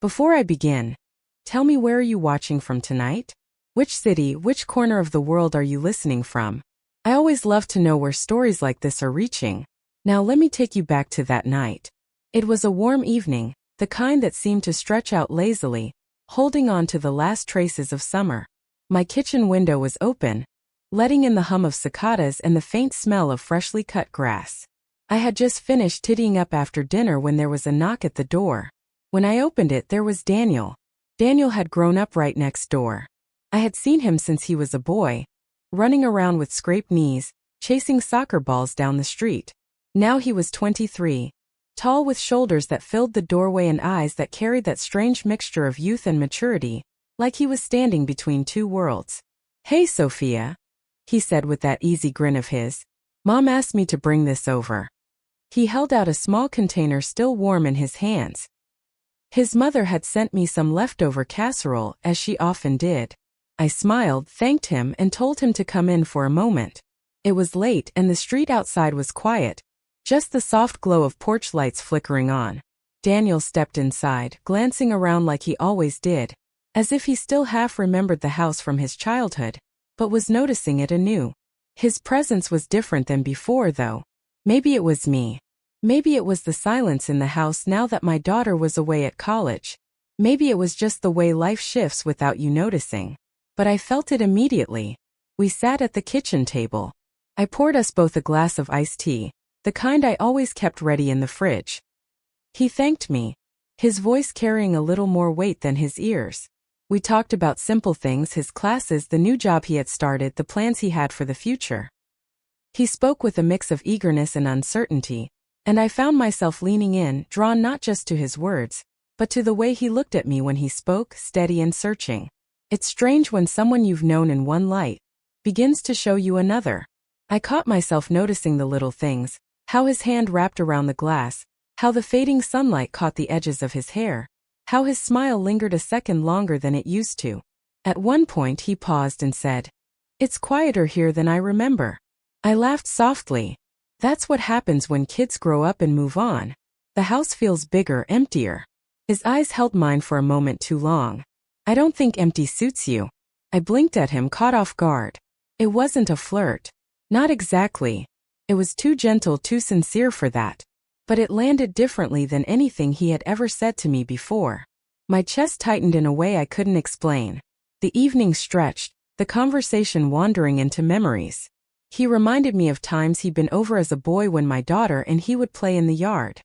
Before I begin, tell me, where are you watching from tonight? Which city, which corner of the world are you listening from? I always love to know where stories like this are reaching. Now let me take you back to that night. It was a warm evening, the kind that seemed to stretch out lazily, holding on to the last traces of summer. My kitchen window was open, letting in the hum of cicadas and the faint smell of freshly cut grass. I had just finished tidying up after dinner when there was a knock at the door. When I opened it, there was Daniel. Daniel had grown up right next door. I had seen him since he was a boy, running around with scraped knees, chasing soccer balls down the street. Now he was 23, tall with shoulders that filled the doorway and eyes that carried that strange mixture of youth and maturity, like he was standing between two worlds. "Hey, Sophia," he said with that easy grin of his. "Mom asked me to bring this over." He held out a small container still warm in his hands. His mother had sent me some leftover casserole, as she often did. I smiled, thanked him, and told him to come in for a moment. It was late and the street outside was quiet, just the soft glow of porch lights flickering on. Daniel stepped inside, glancing around like he always did, as if he still half remembered the house from his childhood, but was noticing it anew. His presence was different than before, though. Maybe it was me. Maybe it was the silence in the house now that my daughter was away at college. Maybe it was just the way life shifts without you noticing. But I felt it immediately. We sat at the kitchen table. I poured us both a glass of iced tea, the kind I always kept ready in the fridge. He thanked me, his voice carrying a little more weight than his ears. We talked about simple things: his classes, the new job he had started, the plans he had for the future. He spoke with a mix of eagerness and uncertainty, and I found myself leaning in, drawn not just to his words, but to the way he looked at me when he spoke, steady and searching. It's strange when someone you've known in one light begins to show you another. I caught myself noticing the little things, how his hand wrapped around the glass, how the fading sunlight caught the edges of his hair, how his smile lingered a second longer than it used to. At one point he paused and said, "It's quieter here than I remember." I laughed softly. That's what happens when kids grow up and move on. The house feels bigger, emptier. His eyes held mine for a moment too long. "I don't think empty suits you." I blinked at him, caught off guard. It wasn't a flirt. Not exactly. It was too gentle, too sincere for that. But it landed differently than anything he had ever said to me before. My chest tightened in a way I couldn't explain. The evening stretched, the conversation wandering into memories. He reminded me of times he'd been over as a boy when my daughter and he would play in the yard.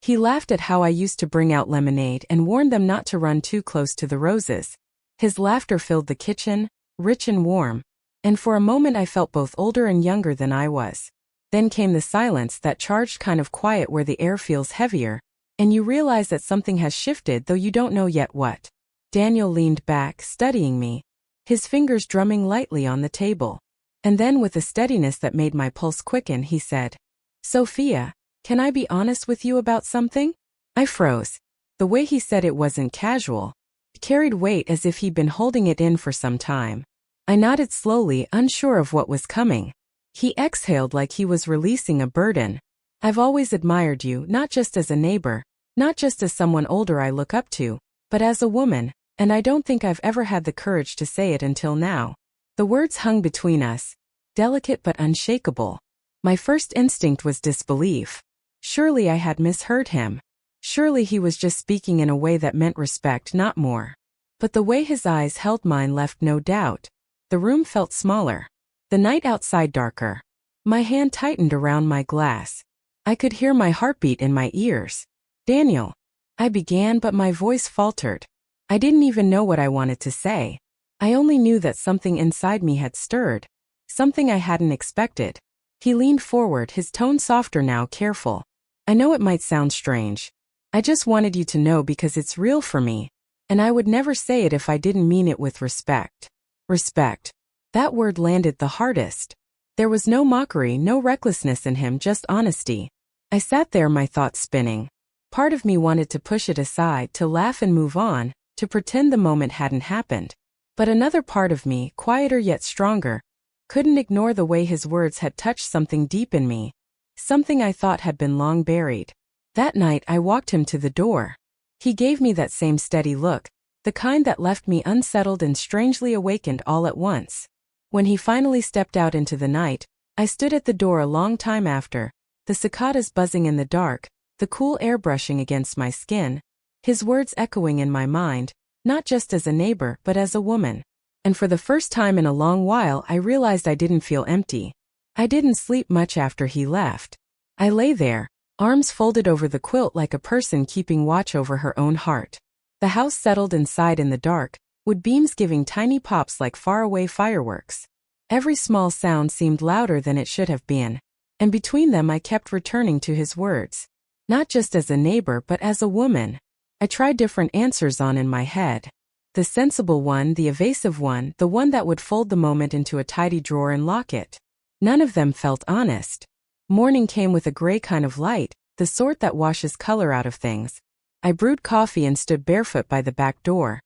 He laughed at how I used to bring out lemonade and warned them not to run too close to the roses. His laughter filled the kitchen, rich and warm, and for a moment I felt both older and younger than I was. Then came the silence, that charged kind of quiet where the air feels heavier, and you realize that something has shifted, though you don't know yet what. Daniel leaned back, studying me, his fingers drumming lightly on the table. And then, with a steadiness that made my pulse quicken, he said, "Sophia, can I be honest with you about something?" I froze. The way he said it wasn't casual. It carried weight, as if he'd been holding it in for some time. I nodded slowly, unsure of what was coming. He exhaled like he was releasing a burden. "I've always admired you, not just as a neighbor, not just as someone older I look up to, but as a woman, and I don't think I've ever had the courage to say it until now." The words hung between us, delicate but unshakable. My first instinct was disbelief. Surely I had misheard him. Surely he was just speaking in a way that meant respect, not more. But the way his eyes held mine left no doubt. The room felt smaller. The night outside darker. My hand tightened around my glass. I could hear my heartbeat in my ears. "Daniel," I began, but my voice faltered. I didn't even know what I wanted to say. I only knew that something inside me had stirred. Something I hadn't expected. He leaned forward, his tone softer now, careful. "I know it might sound strange. I just wanted you to know because it's real for me. And I would never say it if I didn't mean it with respect." Respect. That word landed the hardest. There was no mockery, no recklessness in him, just honesty. I sat there, my thoughts spinning. Part of me wanted to push it aside, to laugh and move on, to pretend the moment hadn't happened. But another part of me, quieter yet stronger, couldn't ignore the way his words had touched something deep in me, something I thought had been long buried. That night I walked him to the door. He gave me that same steady look, the kind that left me unsettled and strangely awakened all at once. When he finally stepped out into the night, I stood at the door a long time after, the cicadas buzzing in the dark, the cool air brushing against my skin, his words echoing in my mind, not just as a neighbor but as a woman. And for the first time in a long while I realized I didn't feel empty. I didn't sleep much after he left. I lay there, arms folded over the quilt like a person keeping watch over her own heart. The house settled inside in the dark, wood beams giving tiny pops like faraway fireworks. Every small sound seemed louder than it should have been, and between them I kept returning to his words. Not just as a neighbor but as a woman. I tried different answers on in my head. The sensible one, the evasive one, the one that would fold the moment into a tidy drawer and lock it. None of them felt honest. Morning came with a gray kind of light, the sort that washes color out of things. I brewed coffee and stood barefoot by the back door.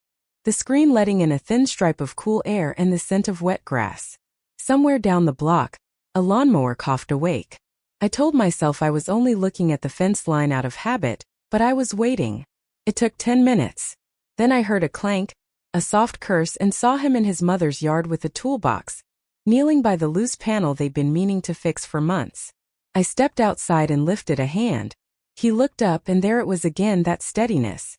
The screen letting in a thin stripe of cool air and the scent of wet grass. Somewhere down the block, a lawnmower coughed awake. I told myself I was only looking at the fence line out of habit, but I was waiting. It took 10 minutes. Then I heard a clank, a soft curse, and saw him in his mother's yard with a toolbox, kneeling by the loose panel they'd been meaning to fix for months. I stepped outside and lifted a hand. He looked up and there it was again, that steadiness.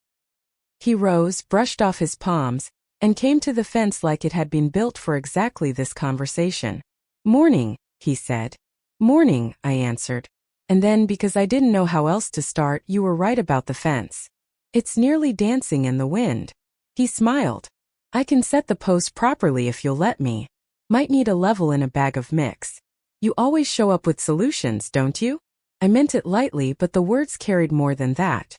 He rose, brushed off his palms, and came to the fence like it had been built for exactly this conversation. "Morning," he said. "Morning," I answered. And then, because I didn't know how else to start, "You were right about the fence. It's nearly dancing in the wind." He smiled. "I can set the post properly if you'll let me. Might need a level and a bag of mix. You always show up with solutions, don't you?" I meant it lightly, but the words carried more than that.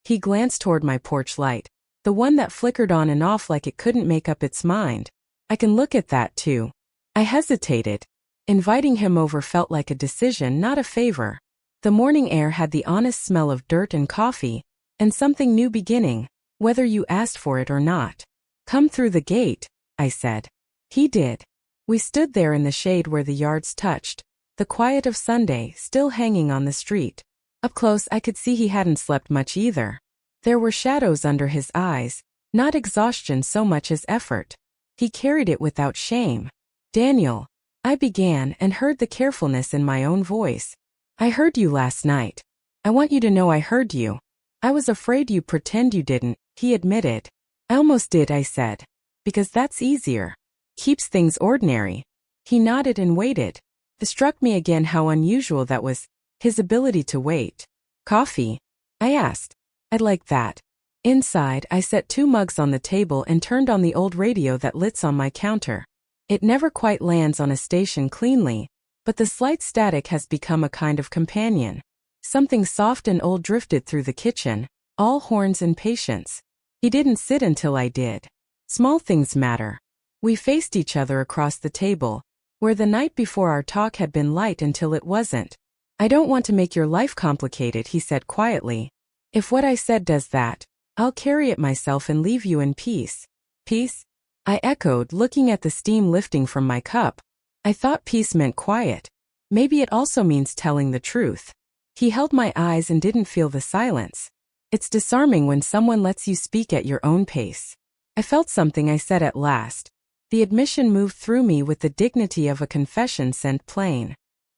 He glanced toward my porch light, the one that flickered on and off like it couldn't make up its mind. "I can look at that too." I hesitated. Inviting him over felt like a decision, not a favor. The morning air had the honest smell of dirt and coffee, and something new beginning, whether you asked for it or not. "Come through the gate," I said. He did. We stood there in the shade where the yards touched, the quiet of Sunday still hanging on the street. Up close I could see he hadn't slept much either. There were shadows under his eyes, not exhaustion so much as effort. He carried it without shame. "Daniel," I began, and heard the carefulness in my own voice. "I heard you last night. I want you to know I heard you. I was afraid you'd pretend you didn't," he admitted. "I almost did," I said. "Because that's easier. Keeps things ordinary." He nodded and waited. It struck me again how unusual that was, his ability to wait. "Coffee?" I asked. "I'd like that." Inside, I set 2 mugs on the table and turned on the old radio that lits on my counter. It never quite lands on a station cleanly, but the slight static has become a kind of companion. Something soft and old drifted through the kitchen, all horns and patience. He didn't sit until I did. Small things matter. We faced each other across the table, where the night before our talk had been light until it wasn't. "I don't want to make your life complicated," he said quietly. "If what I said does that, I'll carry it myself and leave you in peace." "Peace?" I echoed, looking at the steam lifting from my cup. I thought peace meant quiet. Maybe it also means telling the truth. He held my eyes and didn't feel the silence. It's disarming when someone lets you speak at your own pace. I felt something, I said at last. The admission moved through me with the dignity of a confession sent plain.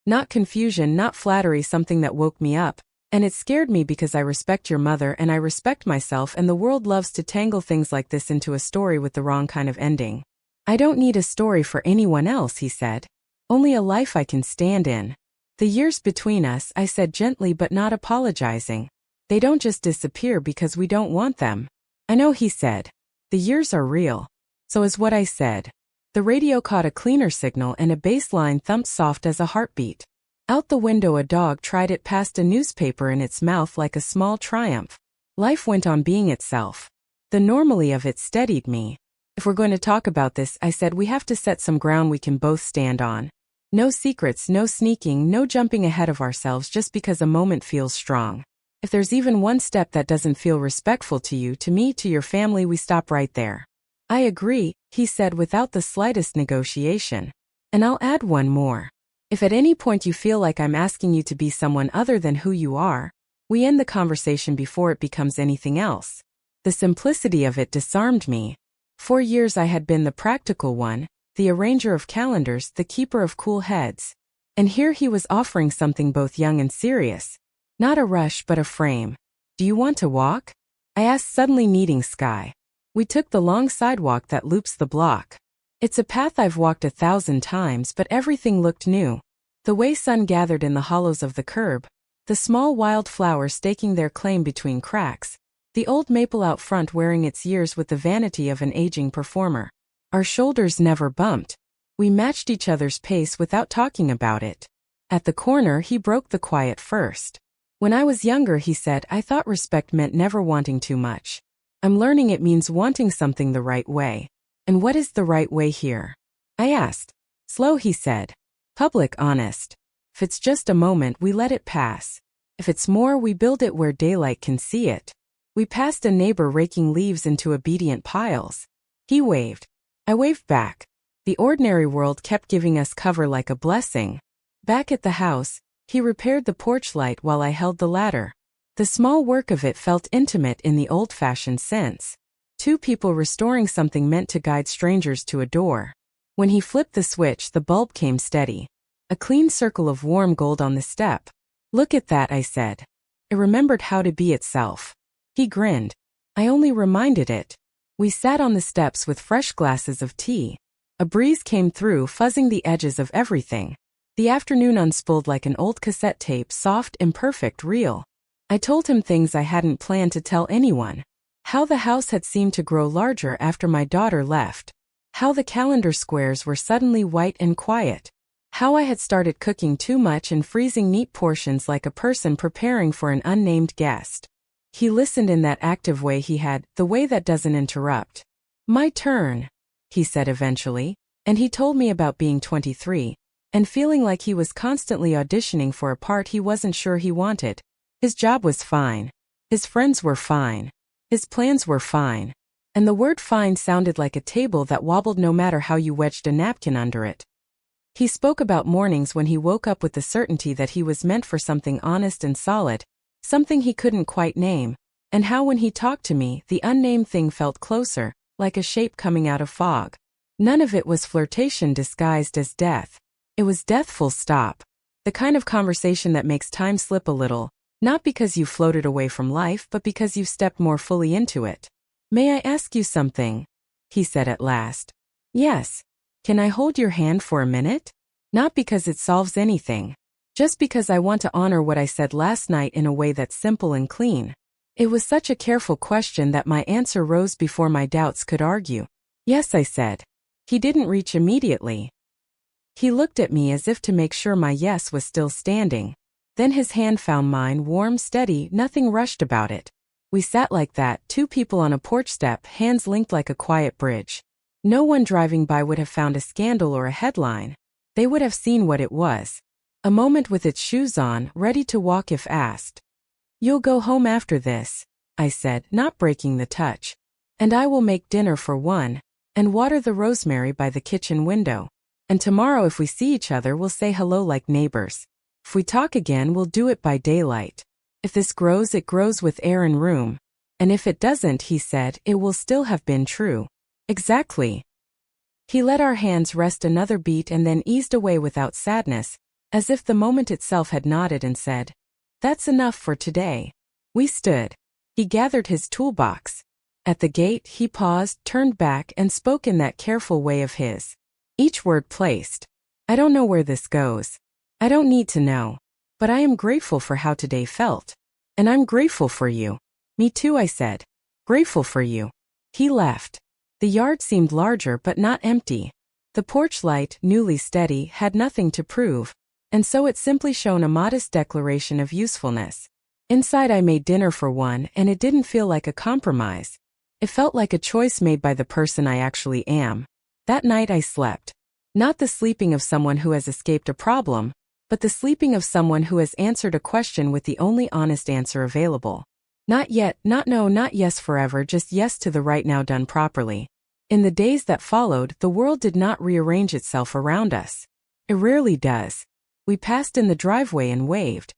Not confusion, not flattery, something that woke me up. And it scared me because I respect your mother and I respect myself, and the world loves to tangle things like this into a story with the wrong kind of ending. "I don't need a story for anyone else," he said. "Only a life I can stand in." "The years between us," I said gently but not apologizing. "They don't just disappear because we don't want them." "I know," he said. "The years are real." So is what I said. The radio caught a cleaner signal and a bass line thumped soft as a heartbeat. Out the window a dog tried it past a newspaper in its mouth like a small triumph. Life went on being itself. The normality of it steadied me. "If we're going to talk about this," I said, "we have to set some ground we can both stand on. No secrets, no sneaking, no jumping ahead of ourselves just because a moment feels strong. If there's even one step that doesn't feel respectful to you, to me, to your family, we stop right there." "I agree," he said without the slightest negotiation. "And I'll add one more. If at any point you feel like I'm asking you to be someone other than who you are, We end the conversation before it becomes anything else. The simplicity of it disarmed me. For years I had been the practical one, the arranger of calendars, the keeper of cool heads. And here he was offering something both young and serious. Not a rush but a frame. Do you want to walk? I asked, suddenly needing Sky. We took the long sidewalk that loops the block. It's a path I've walked 1,000 times, but everything looked new. The way sun gathered in the hollows of the curb, the small wild flowers staking their claim between cracks, the old maple out front wearing its years with the vanity of an aging performer. Our shoulders never bumped. We matched each other's pace without talking about it. At the corner, he broke the quiet first. When I was younger, he said, I thought respect meant never wanting too much. I'm learning it means wanting something the right way. And what is the right way here? I asked. Slow, he said. Public, honest. If it's just a moment, we let it pass. If it's more, we build it where daylight can see it. We passed a neighbor raking leaves into obedient piles. He waved. I waved back. The ordinary world kept giving us cover like a blessing. Back at the house, he repaired the porch light while I held the ladder. The small work of it felt intimate in the old-fashioned sense. Two people restoring something meant to guide strangers to a door. When he flipped the switch, the bulb came steady. A clean circle of warm gold on the step. Look at that, I said. It remembered how to be itself. He grinned. I only reminded it. We sat on the steps with fresh glasses of tea. A breeze came through, fuzzing the edges of everything. The afternoon unspooled like an old cassette tape, soft, imperfect, real. I told him things I hadn't planned to tell anyone. How the house had seemed to grow larger after my daughter left. How the calendar squares were suddenly white and quiet. How I had started cooking too much and freezing neat portions like a person preparing for an unnamed guest. He listened in that active way he had, the way that doesn't interrupt. My turn, he said eventually, and he told me about being 23, and feeling like he was constantly auditioning for a part he wasn't sure he wanted. His job was fine. His friends were fine. His plans were fine. And the word fine sounded like a table that wobbled no matter how you wedged a napkin under it. He spoke about mornings when he woke up with the certainty that he was meant for something honest and solid, something he couldn't quite name, and how when he talked to me, the unnamed thing felt closer, like a shape coming out of fog. None of it was flirtation disguised as death. It was death, full stop. The kind of conversation that makes time slip a little, not because you floated away from life but because you stepped more fully into it. May I ask you something? He said at last. Yes. Can I hold your hand for a minute? Not because it solves anything. Just because I want to honor what I said last night in a way that's simple and clean. It was such a careful question that my answer rose before my doubts could argue. Yes, I said. He didn't reach immediately. He looked at me as if to make sure my yes was still standing. Then his hand found mine, warm, steady, nothing rushed about it. We sat like that, two people on a porch step, hands linked like a quiet bridge. No one driving by would have found a scandal or a headline. They would have seen what it was. A moment with its shoes on, ready to walk if asked. You'll go home after this, I said, not breaking the touch. And I will make dinner for one, and water the rosemary by the kitchen window. And tomorrow if we see each other we'll say hello like neighbors. If we talk again we'll do it by daylight. If this grows it grows with air and room. And if it doesn't, he said, it will still have been true. Exactly. He let our hands rest another beat and then eased away without sadness, as if the moment itself had nodded and said, That's enough for today. We stood. He gathered his toolbox. At the gate he paused, turned back and spoke in that careful way of his. Each word placed. I don't know where this goes. I don't need to know. But I am grateful for how today felt. And I'm grateful for you. Me too, I said. Grateful for you. He left. The yard seemed larger but not empty. The porch light, newly steady, had nothing to prove, and so it simply shone a modest declaration of usefulness. Inside I made dinner for one, and it didn't feel like a compromise. It felt like a choice made by the person I actually am. That night I slept. Not the sleeping of someone who has escaped a problem, but the sleeping of someone who has answered a question with the only honest answer available. Not yet, not no, not yes forever, just yes to the right now done properly. In the days that followed, the world did not rearrange itself around us. It rarely does. We passed in the driveway and waved.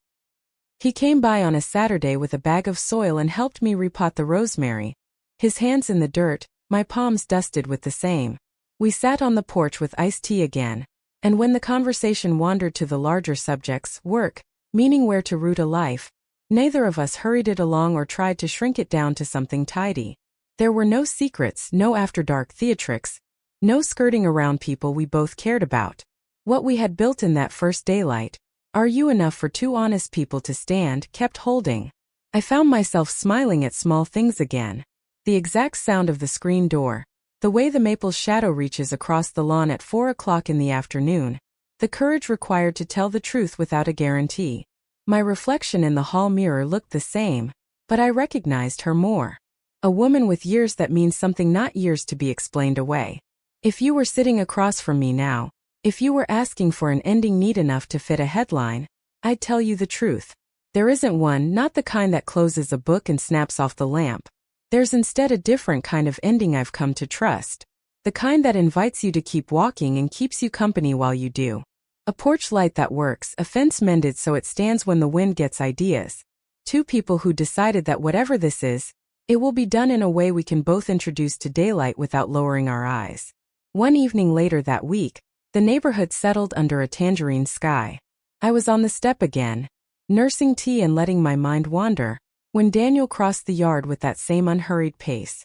He came by on a Saturday with a bag of soil and helped me repot the rosemary. His hands in the dirt, my palms dusted with the same. We sat on the porch with iced tea again, and when the conversation wandered to the larger subjects, work, meaning where to root a life, neither of us hurried it along or tried to shrink it down to something tidy. There were no secrets, no after-dark theatrics, no skirting around people we both cared about. What we had built in that first daylight, are you enough for two honest people to stand, kept holding. I found myself smiling at small things again. The exact sound of the screen door, the way the maple's shadow reaches across the lawn at 4 o'clock in the afternoon, the courage required to tell the truth without a guarantee. My reflection in the hall mirror looked the same, but I recognized her more. A woman with years that means something, not years to be explained away. If you were sitting across from me now, if you were asking for an ending neat enough to fit a headline, I'd tell you the truth. There isn't one, not the kind that closes a book and snaps off the lamp. There's instead a different kind of ending I've come to trust. The kind that invites you to keep walking and keeps you company while you do. A porch light that works, a fence mended so it stands when the wind gets ideas. Two people who decided that whatever this is, it will be done in a way we can both introduce to daylight without lowering our eyes. One evening later that week, the neighborhood settled under a tangerine sky. I was on the step again, nursing tea and letting my mind wander, when Daniel crossed the yard with that same unhurried pace.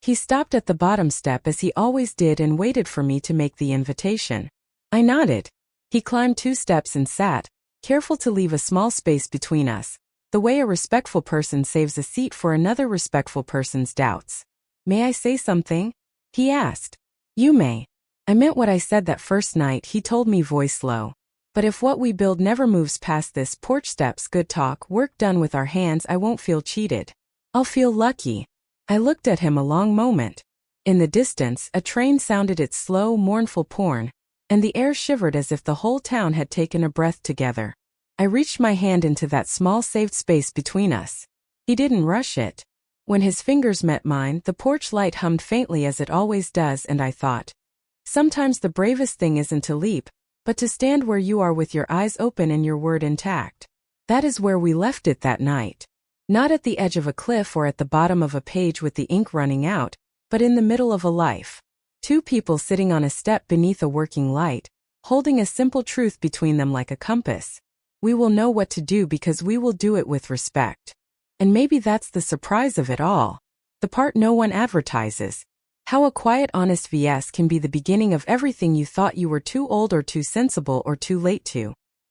He stopped at the bottom step as he always did and waited for me to make the invitation. I nodded. He climbed 2 steps and sat, careful to leave a small space between us, the way a respectful person saves a seat for another respectful person's doubts. May I say something? He asked. You may. I meant what I said that first night, he told me, voice low. But if what we build never moves past this porch steps, good talk, work done with our hands, I won't feel cheated. I'll feel lucky. I looked at him a long moment. In the distance, a train sounded its slow, mournful porn, and the air shivered as if the whole town had taken a breath together. I reached my hand into that small saved space between us. He didn't rush it. When his fingers met mine, the porch light hummed faintly as it always does, and I thought, sometimes the bravest thing isn't to leap, but to stand where you are with your eyes open and your word intact. That is where we left it that night. Not at the edge of a cliff or at the bottom of a page with the ink running out, but in the middle of a life. 2 people sitting on a step beneath a working light, holding a simple truth between them like a compass. We will know what to do because we will do it with respect. And maybe that's the surprise of it all. The part no one advertises. How a quiet, honest VS can be the beginning of everything you thought you were too old or too sensible or too late to.